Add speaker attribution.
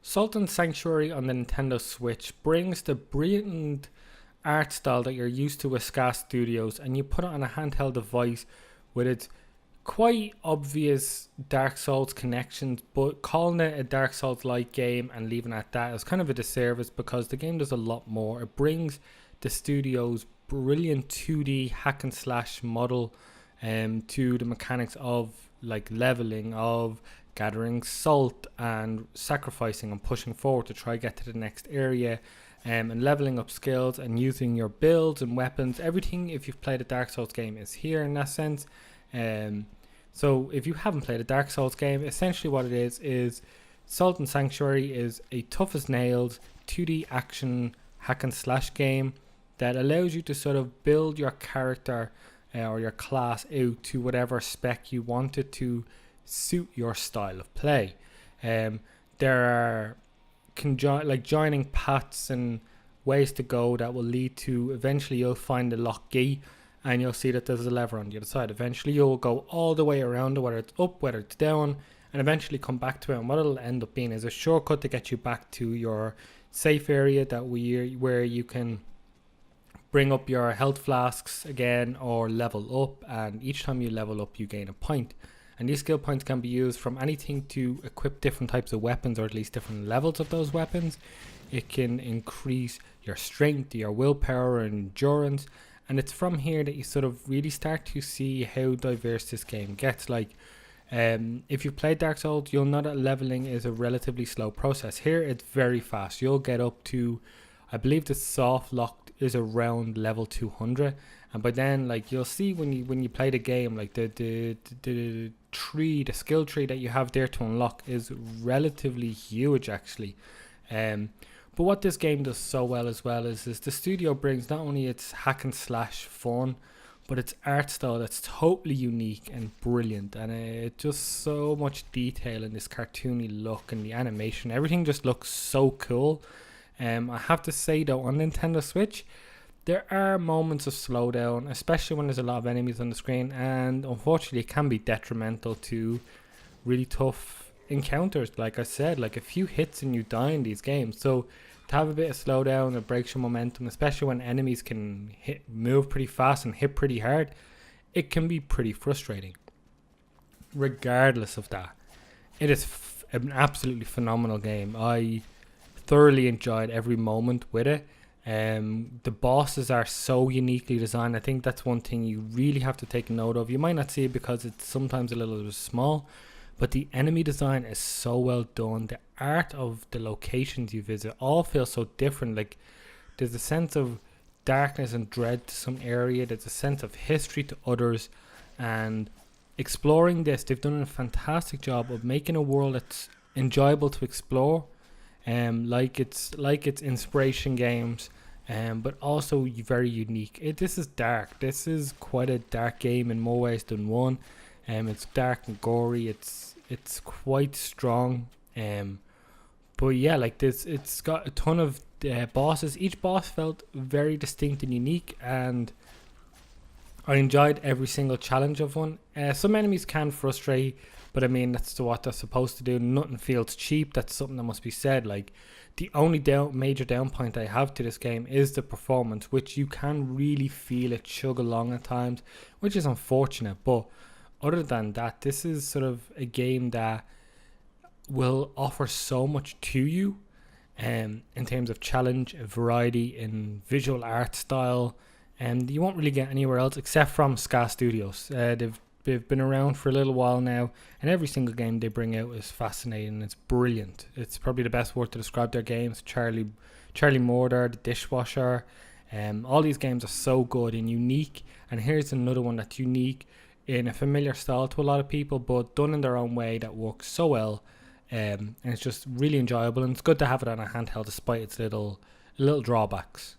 Speaker 1: Sultan Sanctuary on the Nintendo Switch brings the brilliant art style that you're used to with Ska Studios, and you put it on a handheld device with its quite obvious Dark Souls connections, but calling it a Dark Souls like game and leaving it at that is kind of a disservice because the game does a lot more. It brings the studio's brilliant 2D hack and slash model to the mechanics of like leveling, of gathering salt and sacrificing and pushing forward to try get to the next area, and leveling up skills and using your builds and weapons. Everything, if you've played a Dark Souls game, is here in that sense. So if you haven't played a Dark Souls game, essentially what it is Salt and Sanctuary is a tough as nails 2D action hack and slash game that allows you to sort of build your character or your class out to whatever spec you want it to suit your style of play. There are joining paths and ways to go that will lead to eventually you'll find the lock key and you'll see that there's a lever on the other side. Eventually you'll go all the way around it, whether it's up, whether it's down, and eventually come back to it. And what it'll end up being is a shortcut to get you back to your safe area where you can bring up your health flasks again or level up, and each time you level up you gain a point. And these skill points can be used from anything to equip different types of weapons, or at least different levels of those weapons. It can increase your strength, your willpower and endurance, and it's from here that you sort of really start to see how diverse this game gets. If you've played Dark Souls, you'll know that leveling is a relatively slow process. Here it's very fast. You'll get up to, I believe the soft lock is around level 200, and by then you'll see when you play the game, the skill tree that you have there to unlock is relatively huge actually. But what this game does so well as well is the studio brings not only its hack and slash fun, but its art style that's totally unique and brilliant, and it just so much detail in this cartoony look, and the animation, everything just looks so cool. I have to say though, on Nintendo Switch, there are moments of slowdown, especially when there's a lot of enemies on the screen, and unfortunately it can be detrimental to really tough encounters. Like I said, a few hits and you die in these games. So to have a bit of slowdown, it breaks your momentum, especially when enemies can move pretty fast and hit pretty hard. It can be pretty frustrating. Regardless of that, it is an absolutely phenomenal game. I thoroughly enjoyed every moment with it. The bosses are so uniquely designed. I think that's one thing you really have to take note of. You might not see it because it's sometimes a little bit small, but the enemy design is so well done. The art of the locations you visit all feel so different. There's a sense of darkness and dread to some area. There's a sense of history to others. And exploring this, they've done a fantastic job of making a world that's enjoyable to explore. Like it's inspiration games, but also very unique. This is dark. This is quite a dark game in more ways than one. It's dark and gory. It's quite strong. But yeah, it's got a ton of bosses. Each boss felt very distinct and unique, and I enjoyed every single challenge of one. Some enemies can frustrate, but I mean, that's what they're supposed to do. Nothing feels cheap. That's something that must be said. The only major down point I have to this game is the performance, which you can really feel it chug along at times, which is unfortunate. But other than that, this is sort of a game that will offer so much to you in terms of challenge, variety, in visual art style, and you won't really get anywhere else except from Ska Studios. They've been around for a little while now, and every single game they bring out is fascinating. It's brilliant. It's probably the best word to describe their games. Charlie Mortar, The Dishwasher, all these games are so good and unique. And here's another one that's unique in a familiar style to a lot of people, but done in their own way that works so well. And it's just really enjoyable, and it's good to have it on a handheld despite its little drawbacks.